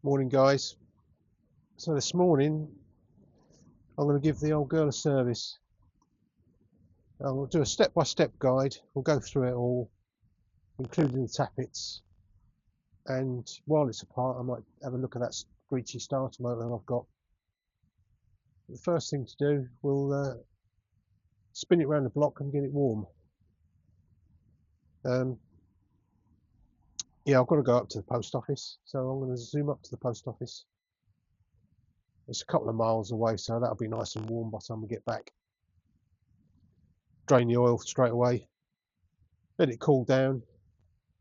Morning guys. So this morning I'm going to give the old girl a service. I'll do a step-by-step guide. We'll go through it all, including the tappets, and while it's apart I might have a look at that screechy starter motor I've got. The first thing to do, we'll spin it around the block and get it warm. Yeah, I've got to go up to the post office, so I'm going to zoom up to the post office. It's a couple of miles away, so that'll be nice and warm by the time we get back. Drain the oil straight away, let it cool down.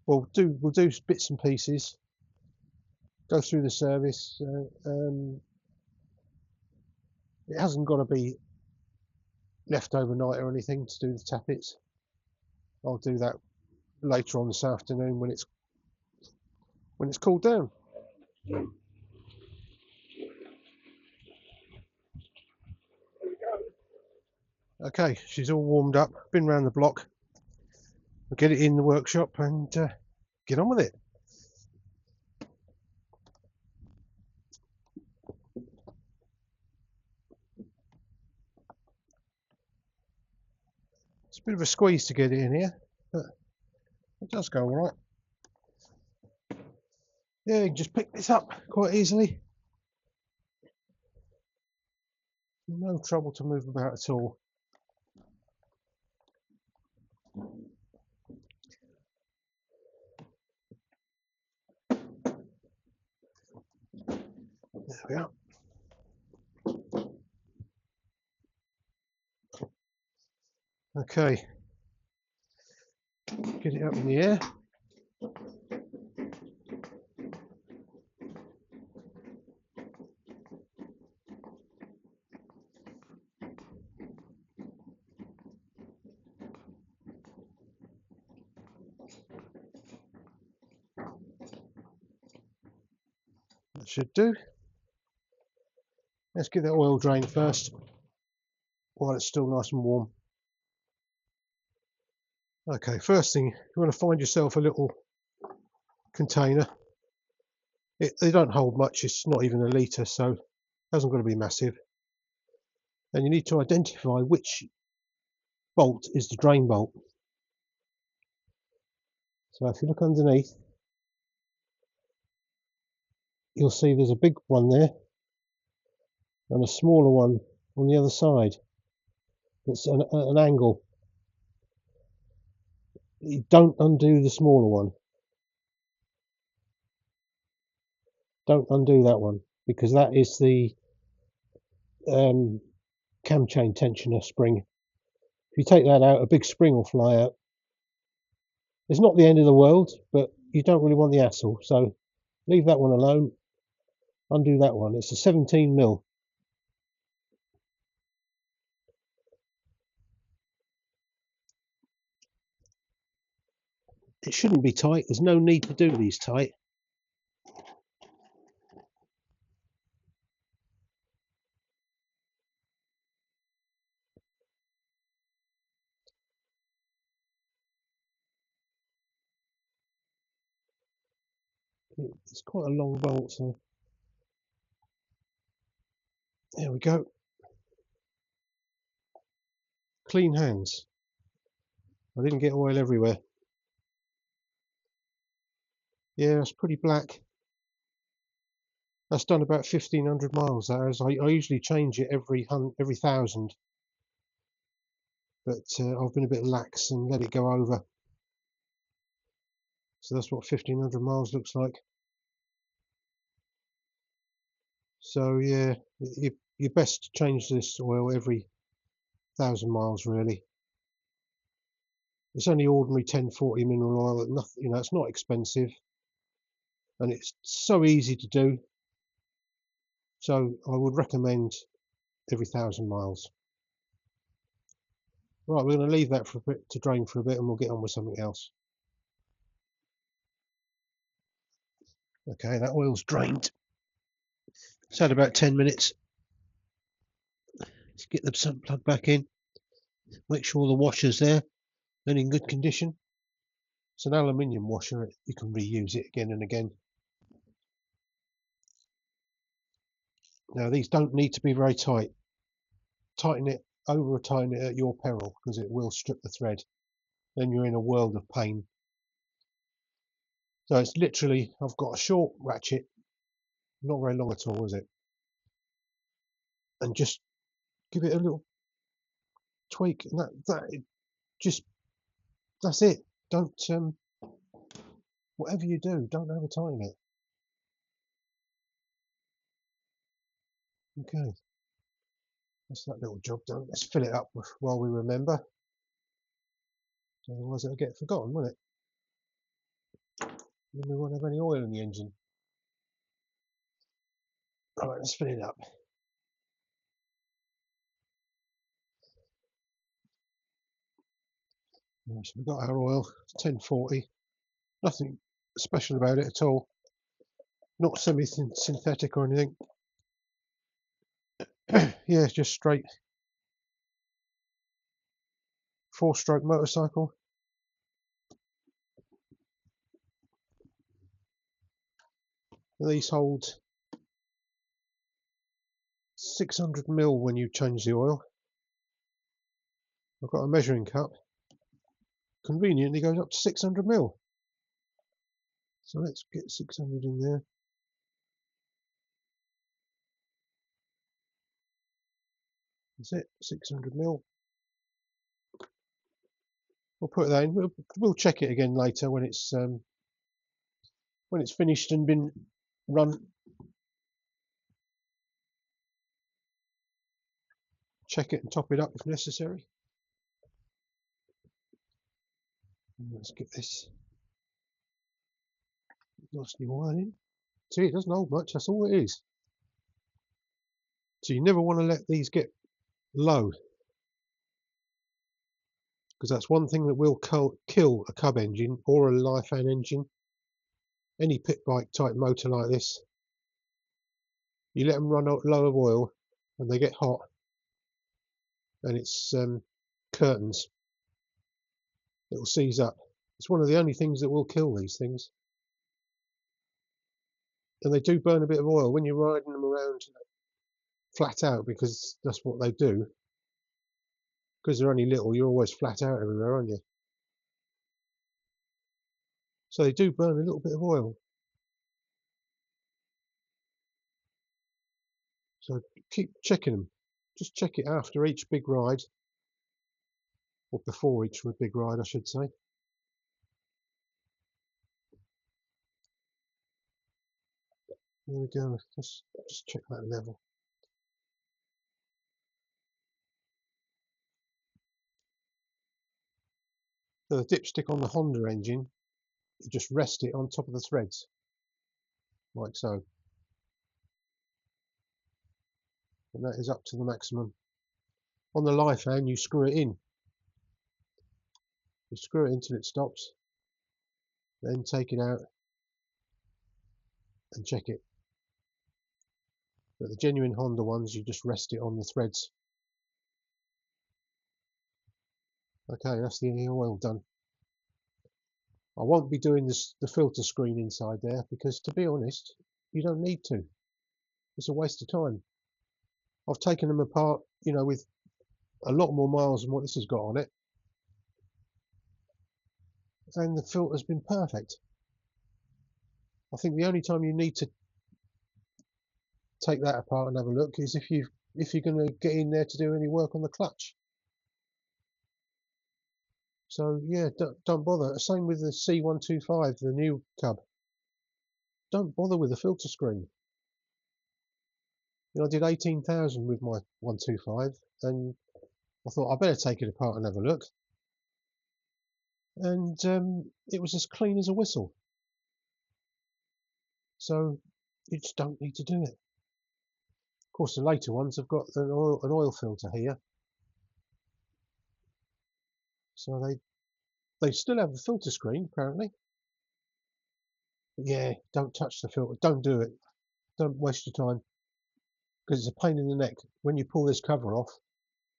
We'll do bits and pieces, go through the service. It hasn't got to be left overnight or anything to do the tappets. I'll do that later on this afternoon when it's cooled down. Okay, she's all warmed up, been round the block. We'll get it in the workshop and get on with it. It's a bit of a squeeze to get it in here, but it does go all right. Yeah, you can just pick this up quite easily. No trouble to move about at all. There we are. Okay, get it up in the air. That should do. Let's get that oil drain first while it's still nice and warm. Okay, first thing, you want to find yourself a little container. They don't hold much, it's not even a litre, so it hasn't got to be massive. And you need to identify which bolt is the drain bolt. So if you look underneath, you'll see there's a big one there and a smaller one on the other side. It's an angle. You don't undo the smaller one. Don't undo that one, because that is the cam chain tensioner spring. If you take that out, a big spring will fly out. It's not the end of the world, but you don't really want the hassle, so leave that one alone. Undo that one. It's a 17mm. It shouldn't be tight. There's no need to do these tight. It's quite a long bolt, so there we go. Clean hands. I didn't get oil everywhere. Yeah, it's pretty black. That's done about 1,500 miles. That is. I usually change it every 1,000, but I've been a bit lax and let it go over. So that's what 1,500 miles looks like. So yeah, you're best to change this oil every 1,000 miles really. It's only ordinary 1040 mineral oil. Nothing, you know, it's not expensive, and it's so easy to do. So I would recommend every 1,000 miles. Right, we're going to leave that for a bit to drain for a bit, and we'll get on with something else. Okay, that oil's drained. It's had about 10 minutes. Let's get the sump plug back in. Make sure the washer's there and in good condition. It's an aluminium washer. You can reuse it again and again. Now these don't need to be very tight. Tighten it, over tighten it at your peril, because it will strip the thread. Then you're in a world of pain. So it's literally, I've got a short ratchet, not very long at all, is it? And just give it a little tweak, and that's it. Don't whatever you do, don't over tighten it. Okay, that's that little job done. Let's fill it up while we remember. Otherwise it'll get forgotten, won't it? Then we won't have any oil in the engine. Right, let's fill it up. Right, so we've got our oil, 1040. Nothing special about it at all. Not semi-synthetic or anything. Yeah, it's just straight 4-stroke motorcycle. These hold 600 ml when you change the oil. I've got a measuring cup. Conveniently goes up to 600 ml. So let's get 600 in there. That's it, 600 ml. We'll put that in. We'll check it again later when it's finished and been run. Check it and top it up if necessary. And let's get this nice new oil in. See, it doesn't hold much, that's all it is. So you never want to let these get low, because that's one thing that will kill a Cub engine or a Lifan engine. Any pit bike type motor like this, you let them run low of oil and they get hot, and it's curtains. It will seize up. It's one of the only things that will kill these things. And they do burn a bit of oil when you're riding them around flat out, because that's what they do. Because they're only little, you're always flat out everywhere, aren't you? So they do burn a little bit of oil. So keep checking them. Just check it after each big ride, or before each big ride, I should say. There we go. Let's just check that level. So the dipstick on the Honda engine, you just rest it on top of the threads, like so. And that is up to the maximum. On the Lifan, you screw it in. You screw it until it stops, then take it out and check it. But the genuine Honda ones, you just rest it on the threads. Okay, that's the oil done. I won't be doing the filter screen inside there, because to be honest, you don't need to. It's a waste of time. I've taken them apart, you know, with a lot more miles than what this has got on it, and the filter's been perfect. I think the only time you need to take that apart and have a look is if you're going to get in there to do any work on the clutch. So yeah, don't bother. Same with the C125, the new Cub. Don't bother with the filter screen. You know, I did 18,000 with my 125, and I thought I better take it apart and have a look. And it was as clean as a whistle. So you just don't need to do it. Of course, the later ones have got an oil filter here, so they still have the filter screen apparently. But yeah, don't touch the filter. Don't do it. Don't waste your time, because it's a pain in the neck. When you pull this cover off,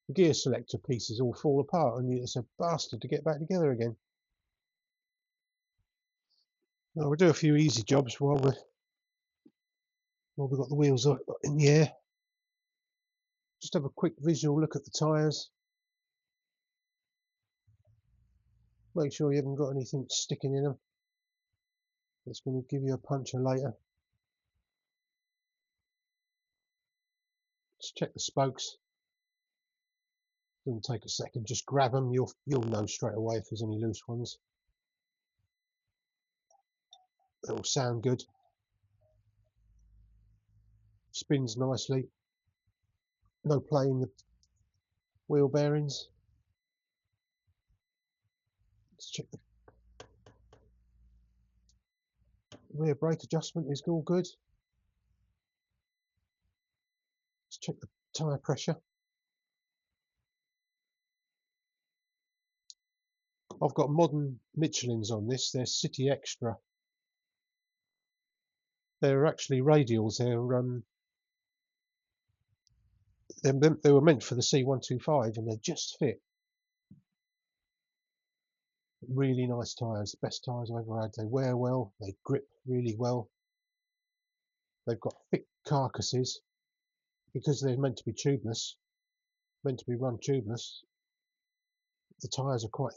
the gear selector pieces all fall apart, and it's a bastard to get back together again. Now we'll do a few easy jobs while Well, we've got the wheels in the air. Just have a quick visual look at the tyres. Make sure you haven't got anything sticking in them. It's going to give you a puncture later. Just check the spokes. Doesn't take a second. Just grab them. You'll know straight away if there's any loose ones. It'll sound good. Spins nicely. No play in the wheel bearings. Let's check the rear brake adjustment is all good. Let's check the tyre pressure. I've got modern Michelins on this. They're City Extra. They're actually radials. They were meant for the C125 and they just fit. Really nice tyres, best tyres I've ever had. They wear well, they grip really well. They've got thick carcasses because they're meant to be tubeless, meant to be run tubeless. The tyres are quite,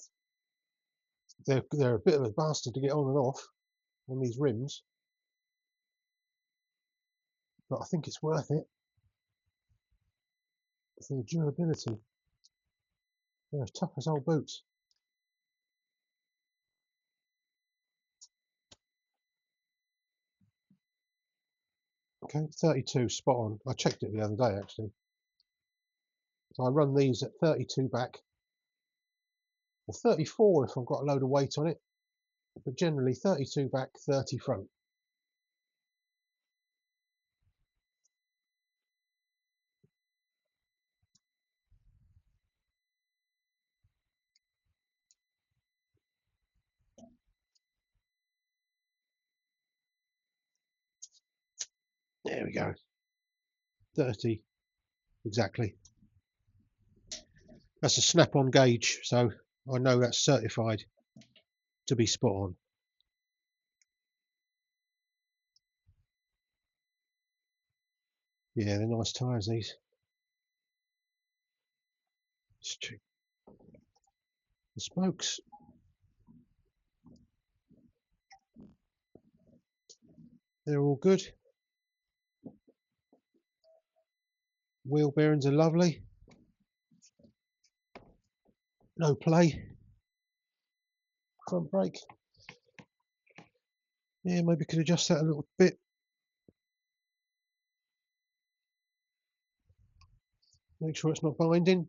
they're a bit of a bastard to get on and off on these rims, but I think it's worth it for the durability. They're as tough as old boots. Okay, 32, spot on. I checked it the other day actually. So I run these at 32 back, or 34 if I've got a load of weight on it, but generally 32 back, 30 front. There we go. 30 exactly. That's a snap-on gauge, so I know that's certified to be spot on. Yeah, they're nice tyres these. Let's check the spokes. They're all good. Wheel bearings are lovely. No play. Front brake. Yeah, maybe could adjust that a little bit. Make sure it's not binding.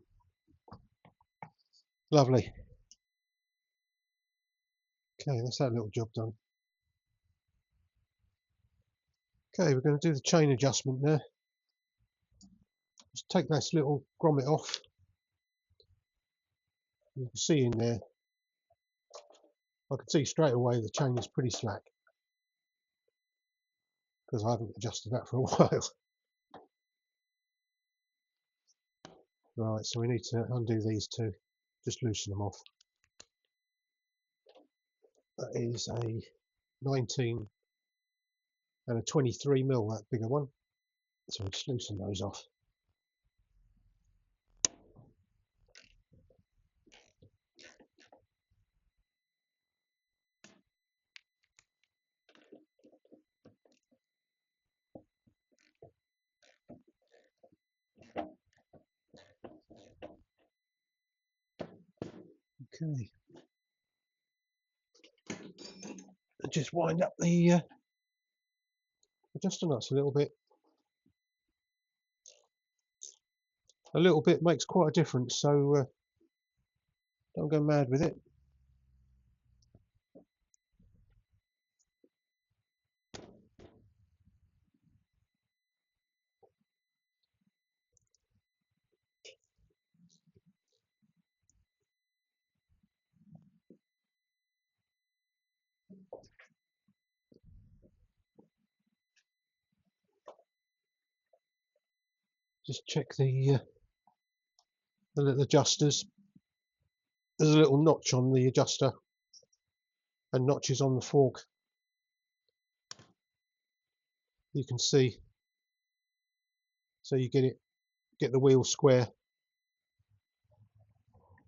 Lovely. Okay, that's that little job done. Okay, we're going to do the chain adjustment now. Just take this little grommet off. You can see in there, I can see straight away the chain is pretty slack because I haven't adjusted that for a while. Right, so we need to undo these two, just loosen them off. That is a 19 and a 23mm, that bigger one. So we'll just loosen those off. Okay. And just wind up the adjuster nuts a little bit. A little bit makes quite a difference, so don't go mad with it. Just check the little adjusters. There's a little notch on the adjuster and notches on the fork. You can see so you get the wheel square.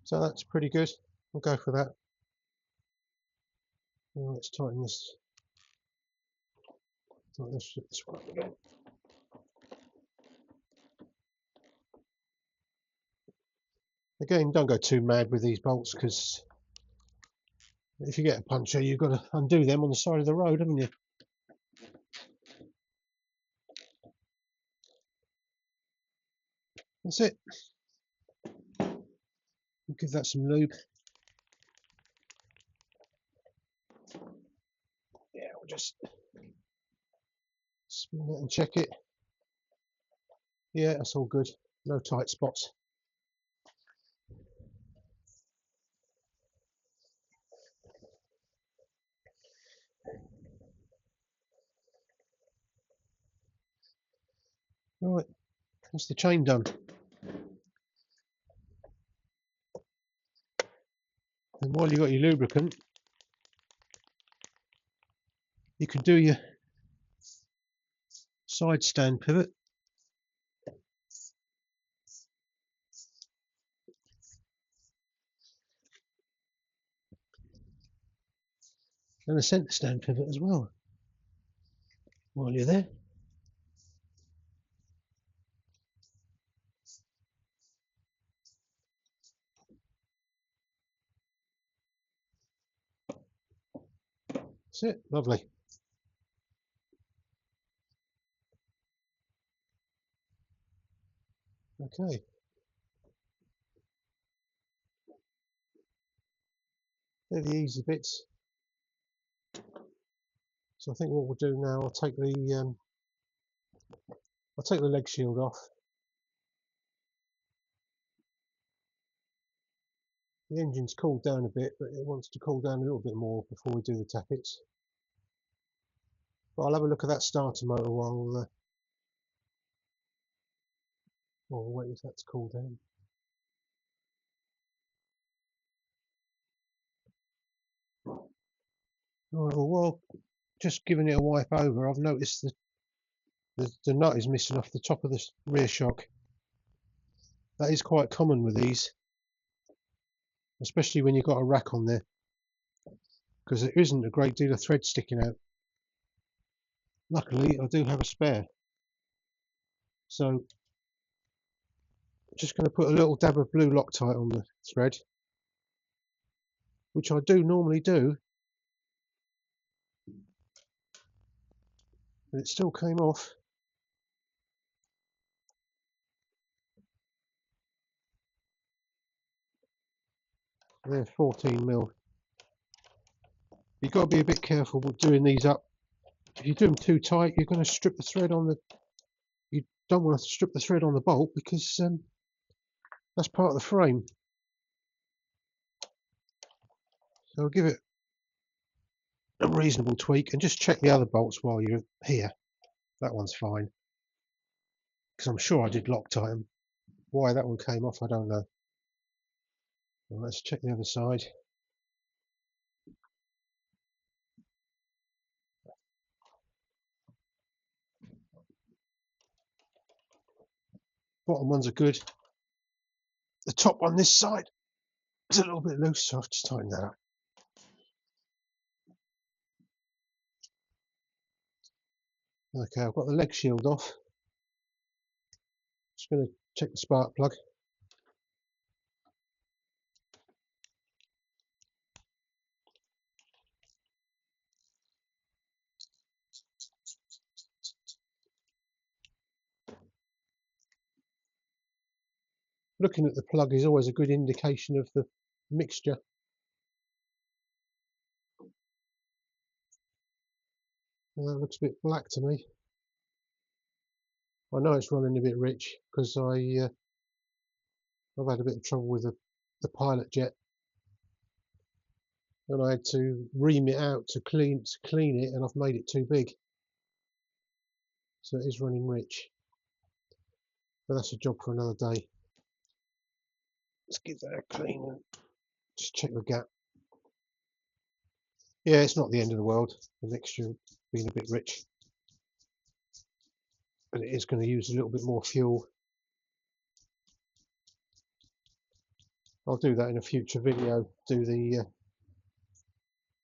So that's pretty good. We'll go for that. Now let's tighten this. This one up again. Again, don't go too mad with these bolts, because if you get a puncture, you've got to undo them on the side of the road, haven't you? That's it. We'll give that some lube. Yeah, we'll just spin it and check it. Yeah, that's all good. No tight spots. Right, that's the chain done. And while you've got your lubricant, you can do your side stand pivot. And a centre stand pivot as well, while you're there. That's it, lovely. Okay. They're the easy bits. So I think what we'll do now, I'll take the leg shield off. The engine's cooled down a bit, but it wants to cool down a little bit more before we do the tappets. But I'll have a look at that starter motor while we'll wait for that to cool down. Right, well, while just giving it a wipe over, I've noticed that the nut is missing off the top of the rear shock. That is quite common with these, especially when you've got a rack on there, because there isn't a great deal of thread sticking out. Luckily, I do have a spare. So, just going to put a little dab of blue Loctite on the thread, which I do normally do, but it still came off. They're 14mm. You've got to be a bit careful with doing these up. If you do them too tight, you're going to strip the thread on the. You don't want to strip the thread on the bolt, because that's part of the frame. So I'll give it a reasonable tweak, and just check the other bolts while you're here. That one's fine, because I'm sure I did Loctite them. Why that one came off, I don't know. Well, let's check the other side. Bottom ones are good. The top one this side is a little bit loose, so I've just tightened that up. Okay, I've got the leg shield off. Just going to check the spark plug. Looking at the plug is always a good indication of the mixture. That looks a bit black to me. I know it's running a bit rich, because I've had a bit of trouble with the pilot jet, and I had to ream it out to clean it, and I've made it too big, so it is running rich. But that's a job for another day. Let's give that a clean and just check the gap. Yeah, it's not the end of the world, the mixture being a bit rich. and it is going to use a little bit more fuel. I'll do that in a future video, do the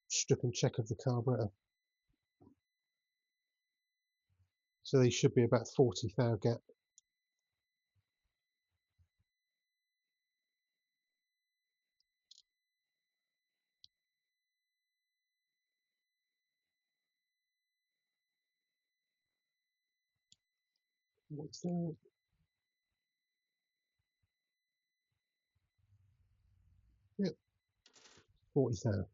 strip and check of the carburetor. So these should be about 40 thou gap. What's that? Yep, 40 thou.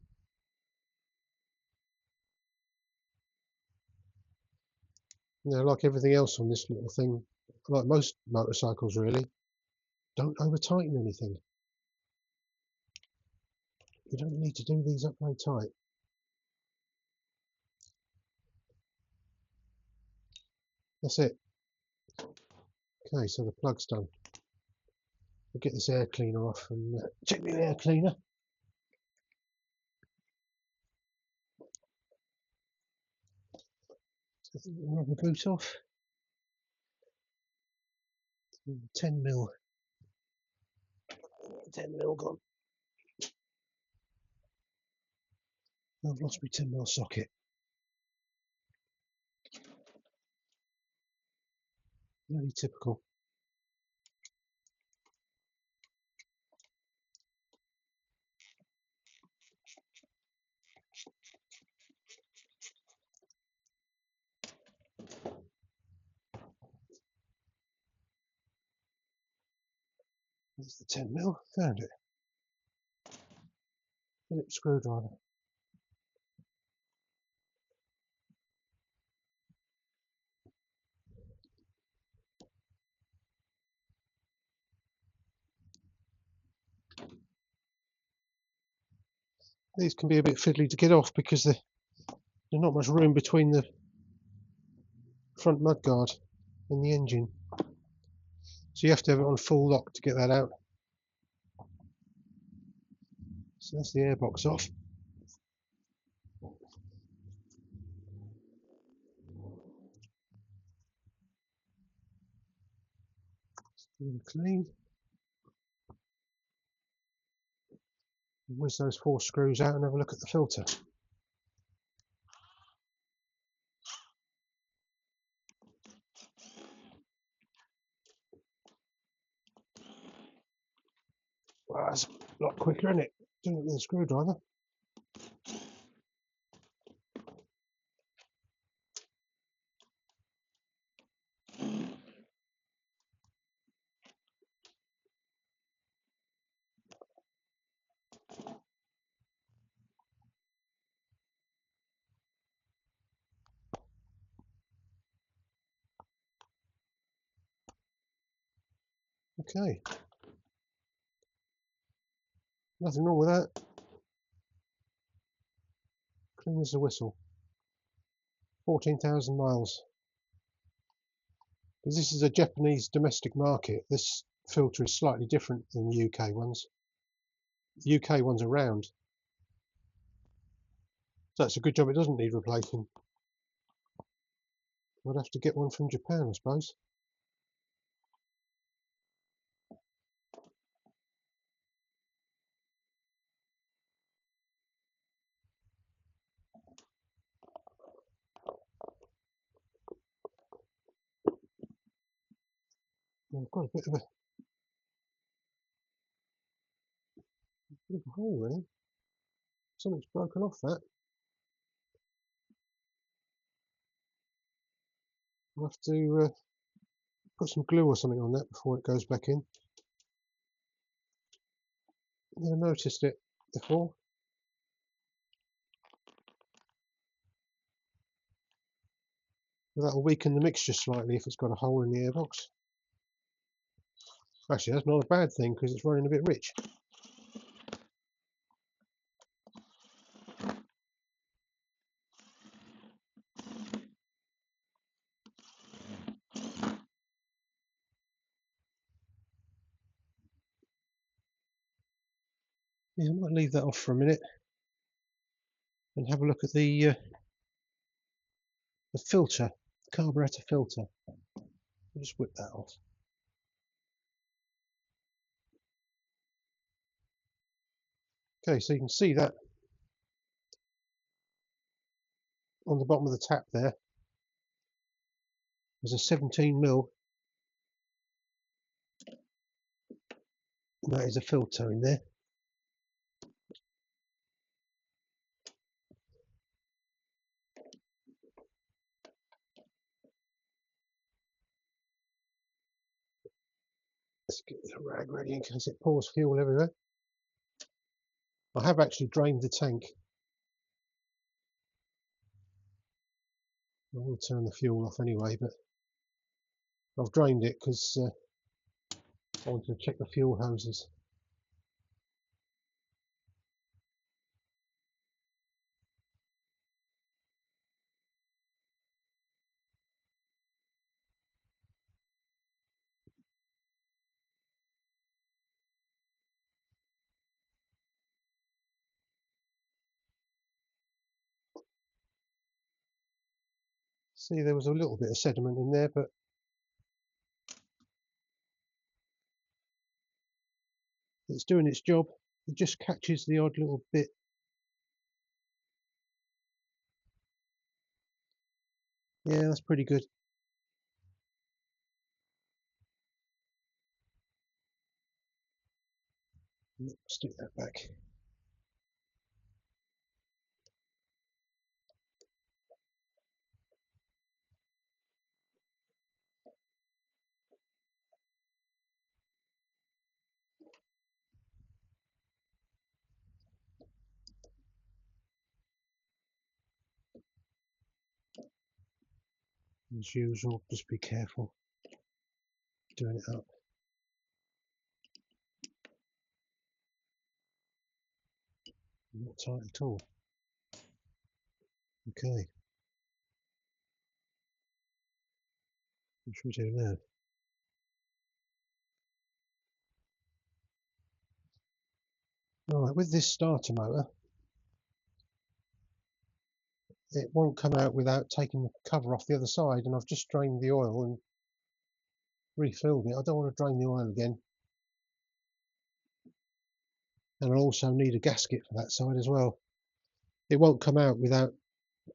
Now, like everything else on this little thing, like most motorcycles really, don't over tighten anything. You don't need to do these up very tight. That's it. Okay, so the plug's done. We'll get this air cleaner off and check the air cleaner. Take the rubber boot off. 10 mil. 10 mil gone. I've lost my 10 mil socket. Very typical. There's the 10 mil. Found it. Phillips screwdriver. These can be a bit fiddly to get off because there's not much room between the front mudguard and the engine. So you have to have it on full lock to get that out. So that's the airbox off. Still clean. Whiz those 4 screws out and have a look at the filter. Well, that's a lot quicker, isn't it? Doing it with a screwdriver. Okay. Nothing wrong with that. Clean as a whistle. 14,000 miles. Because this is a Japanese domestic market, this filter is slightly different than the UK ones. The UK ones are round. So it's a good job it doesn't need replacing. I'd have to get one from Japan, I suppose. I've got a bit of a hole there. Something's broken off that. I'll have to put some glue or something on that before it goes back in. Never noticed it before. That'll weaken the mixture slightly if it's got a hole in the airbox. Actually, that's not a bad thing because it's running a bit rich. Yeah, I might leave that off for a minute and have a look at the filter, carburetor filter. I'll just whip that off. Okay, so you can see that on the bottom of the tap there. There's a 17mm, and that is a filter in there. Let's get the rag ready in case it pours fuel everywhere. I have actually drained the tank. I will turn the fuel off anyway, but I've drained it because I wanted to check the fuel hoses. See, there was a little bit of sediment in there, but it's doing its job. It just catches the odd little bit. Yeah, that's pretty good. Stick that back. As usual, just be careful doing it up. Not tight at all. Okay. What should we do now? Right, with this starter motor, it won't come out without taking the cover off the other side, and I've just drained the oil and refilled it. I don't want to drain the oil again. And I also need a gasket for that side as well. It won't come out without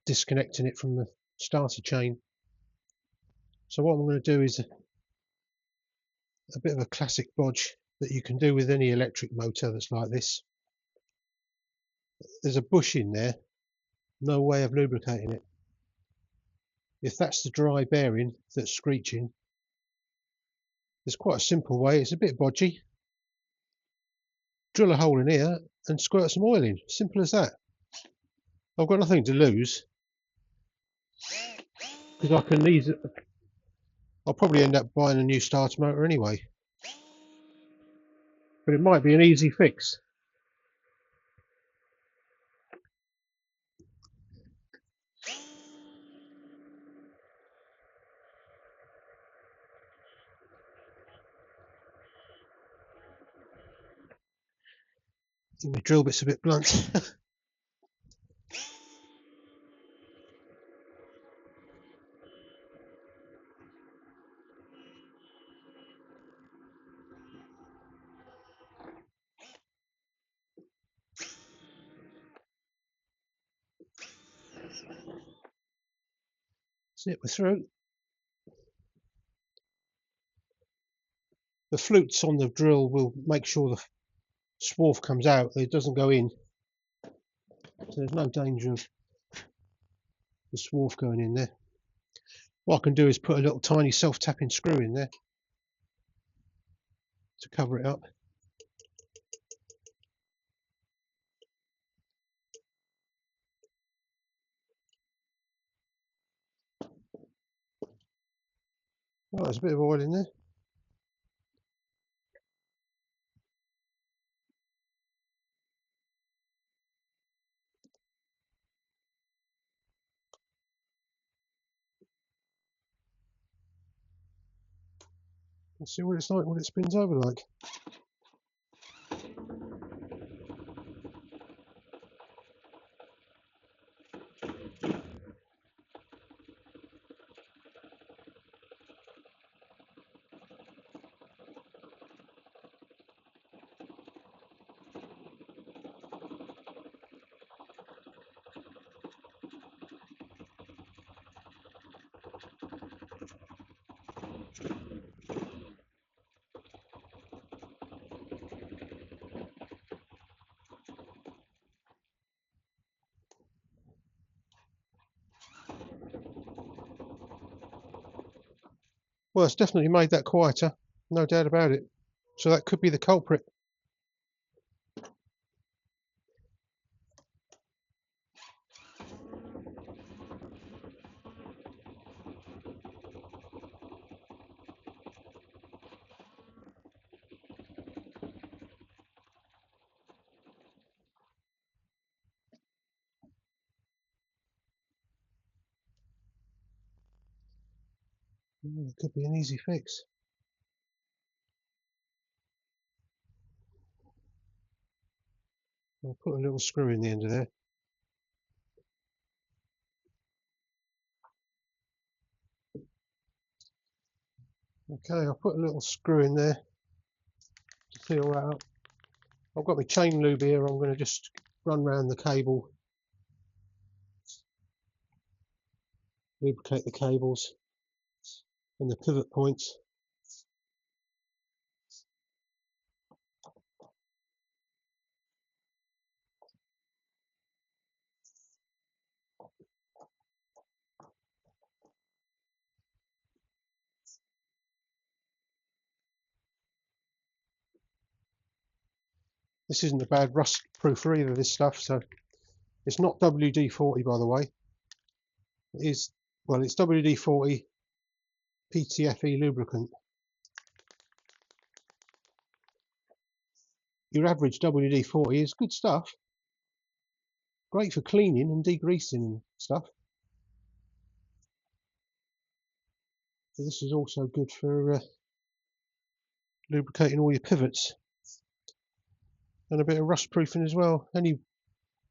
disconnecting it from the starter chain. So what I'm going to do is a bit of a classic bodge that you can do with any electric motor that's like this. There's a bush in there, no way of lubricating it. If that's the dry bearing that's screeching, there's quite a simple way. It's a bit bodgy. Drill a hole in here and squirt some oil in. Simple as that. I've got nothing to lose because I can easily. I'll probably end up buying a new starter motor anyway, but it might be an easy fix. My drill bit's a bit blunt. That's it, we're through. The flutes on the drill will make sure the swarf comes out, it doesn't go in. So there's no danger of the swarf going in there. What I can do is put a little tiny self-tapping screw in there to cover it up. Oh, there's a bit of oil in there. Let's see what it's like when it spins over like. Well, it's definitely made that quieter, no doubt about it. So that could be the culprit. It could be an easy fix. I'll put a little screw in the end of there. Okay, I'll put a little screw in there to feel that up. I've got my chain lube here. I'm going to just run around the cable, lubricate the cables and the pivot points. This isn't a bad rust proofer either, this stuff. So it's not WD-40, by the way. It is, well, it's WD-40 PTFE lubricant. Your average WD-40 is good stuff. Great for cleaning and degreasing and stuff. So this is also good for lubricating all your pivots. And a bit of rust proofing as well. Any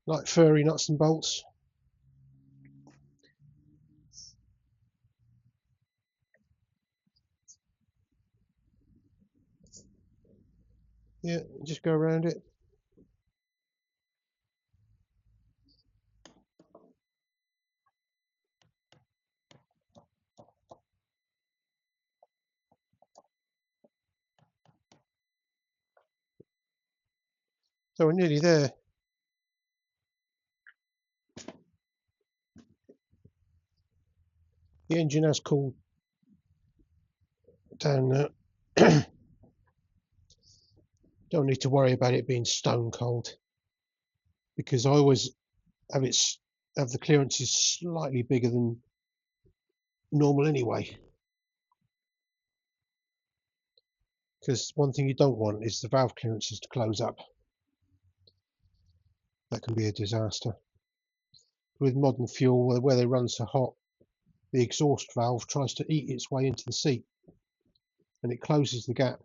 like furry nuts and bolts. Yeah, just go around it. So we're nearly there. The engine has cooled down now. Don't need to worry about it being stone cold, because I always have the clearances slightly bigger than normal anyway. Because one thing you don't want is the valve clearances to close up. That can be a disaster. With modern fuel, where they run so hot, the exhaust valve tries to eat its way into the seat and it closes the gap.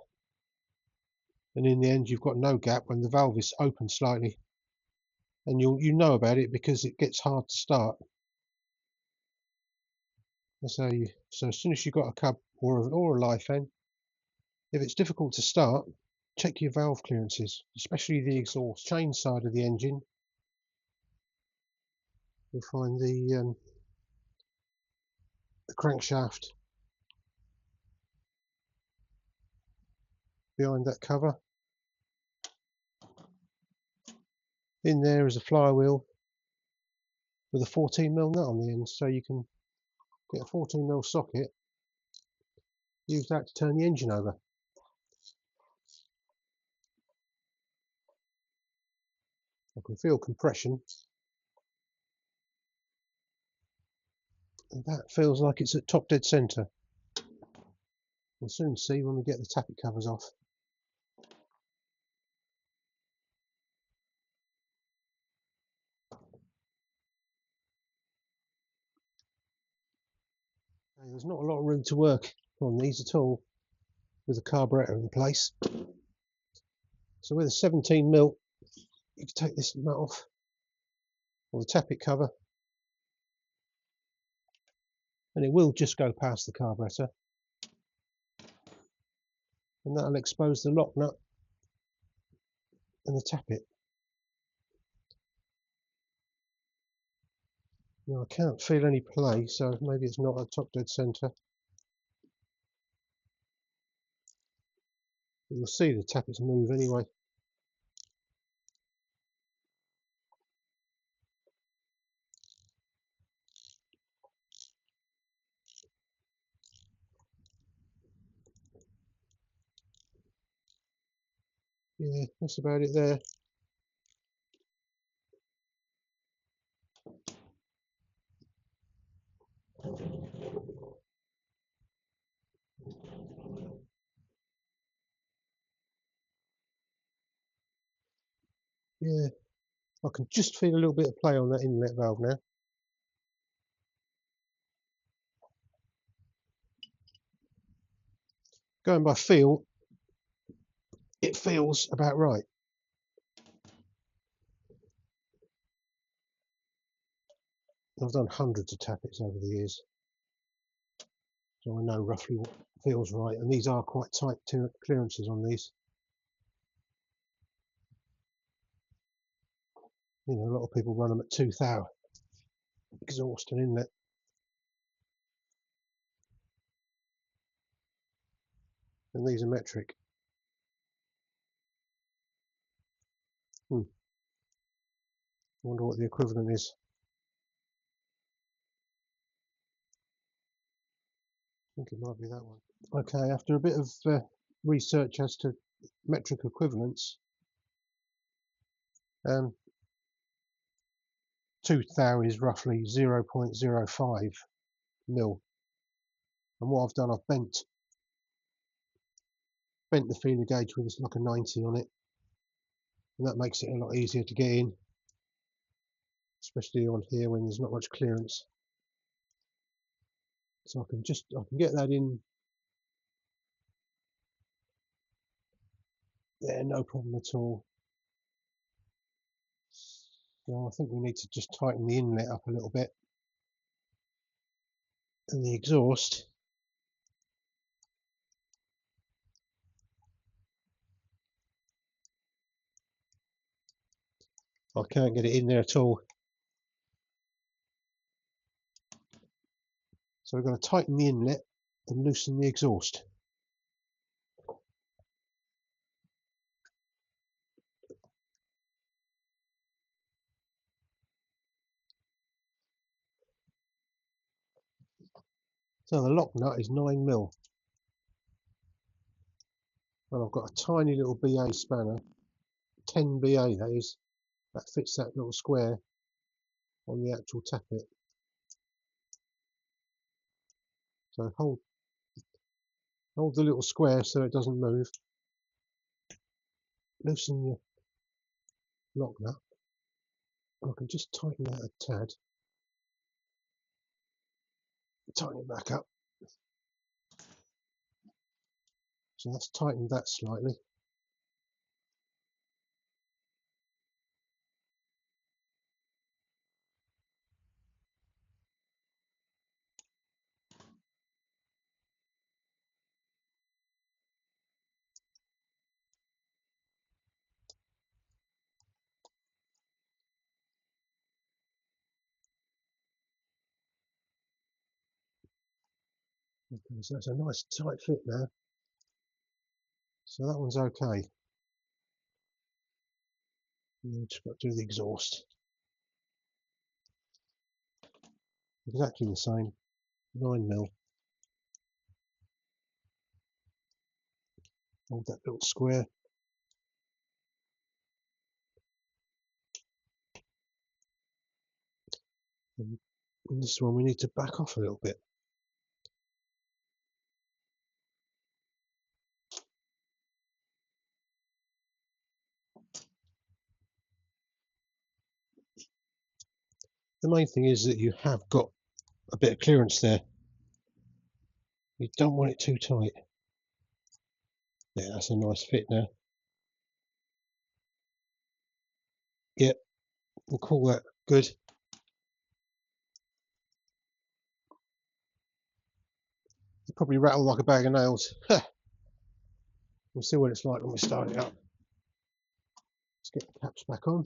And in the end, you've got no gap when the valve is open slightly. And you know about it because it gets hard to start. So as soon as you've got a cub or a Lifan, if it's difficult to start, check your valve clearances, especially the exhaust chain side of the engine. You'll find the crankshaft behind that cover. In there is a flywheel with a 14mm nut on the end, so you can get a 14mm socket, use that to turn the engine over. I can feel compression, and that feels like it's at top dead centre. We'll soon see when we get the tappet covers off. There's not a lot of room to work on these at all with the carburetor in place. So with a 17mm, you can take this nut off, or the tappet cover, and it will just go past the carburetor, and that'll expose the lock nut and the tappet. Now I can't feel any play, so maybe it's not at top dead centre. You'll see the tappets move anyway. Yeah, that's about it there. Yeah, I can just feel a little bit of play on that inlet valve now. Going by feel, it feels about right. I've done hundreds of tappets over the years, so I know roughly what feels right, and these are quite tight clearances on these. You know, a lot of people run them at 2,000 exhaust and inlet. And these are metric. I wonder what the equivalent is. I think it might be that one. Okay, after a bit of research as to metric equivalents, 2,000 is roughly 0.05 mil. And what I've done, I've bent the feeler gauge with like a 90 on it, and that makes it a lot easier to get in, especially on here when there's not much clearance. So I can get that in there, no problem at all. So I think we need to just tighten the inlet up a little bit, and the exhaust. I can't get it in there at all. So we're going to tighten the inlet and loosen the exhaust. So the lock nut is 9 mil, and I've got a tiny little BA spanner, 10 BA that is, that fits that little square on the actual tappet. So hold the little square so it doesn't move. Loosen your lock nut. I can just tighten that a tad. Tighten it back up. So that's tightened that slightly. Okay, so that's a nice tight fit now. So that one's okay. Just got to do the exhaust. Exactly the same, 9 mil. Hold that little square. And this one we need to back off a little bit. The main thing is that you have got a bit of clearance there. You don't want it too tight. Yeah, that's a nice fit now. Yep, we'll call that good. It'll probably rattle like a bag of nails. We'll see what it's like when we start it up. Let's get the caps back on.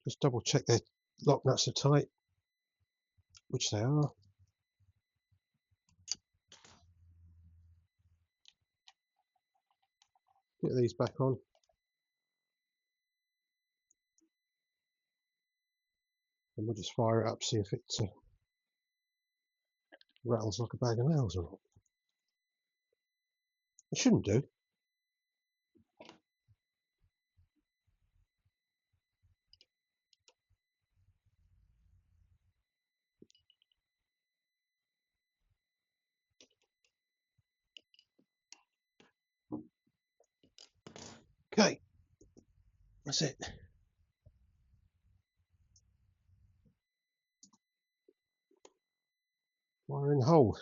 Just double check their lock nuts are tight, which they are. Get these back on. And we'll just fire it up, see if it rattles like a bag of nails or not. It shouldn't do. Okay, that's it. Wiring hole.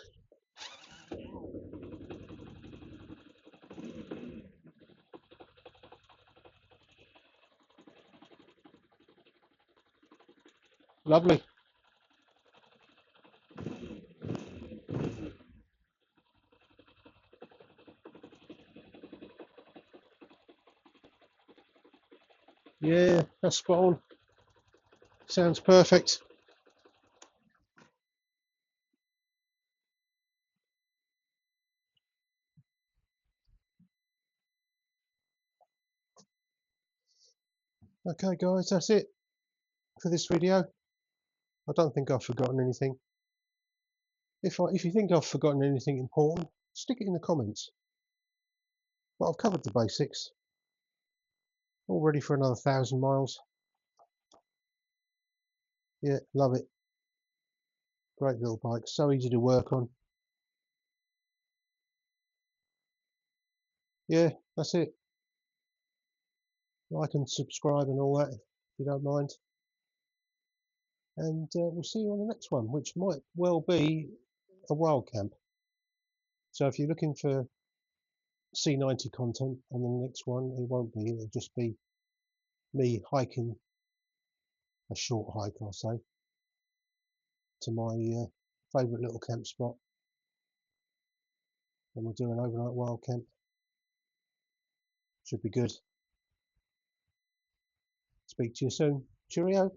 Lovely. Yeah, that's spot on. Sounds perfect. Okay guys, that's it for this video. I don't think I've forgotten anything. If you think I've forgotten anything important, stick it in the comments. But I've covered the basics. All ready for another 1,000 miles. Yeah, love it. Great little bike, so easy to work on. Yeah, that's it. Like and subscribe and all that, if you don't mind. And we'll see you on the next one, which might well be a wild camp. So if you're looking for C90 content on the next one, it won't be. It'll just be me hiking a short hike, I'll say, to my favourite little camp spot. And we'll do an overnight wild camp. Should be good. Speak to you soon. Cheerio.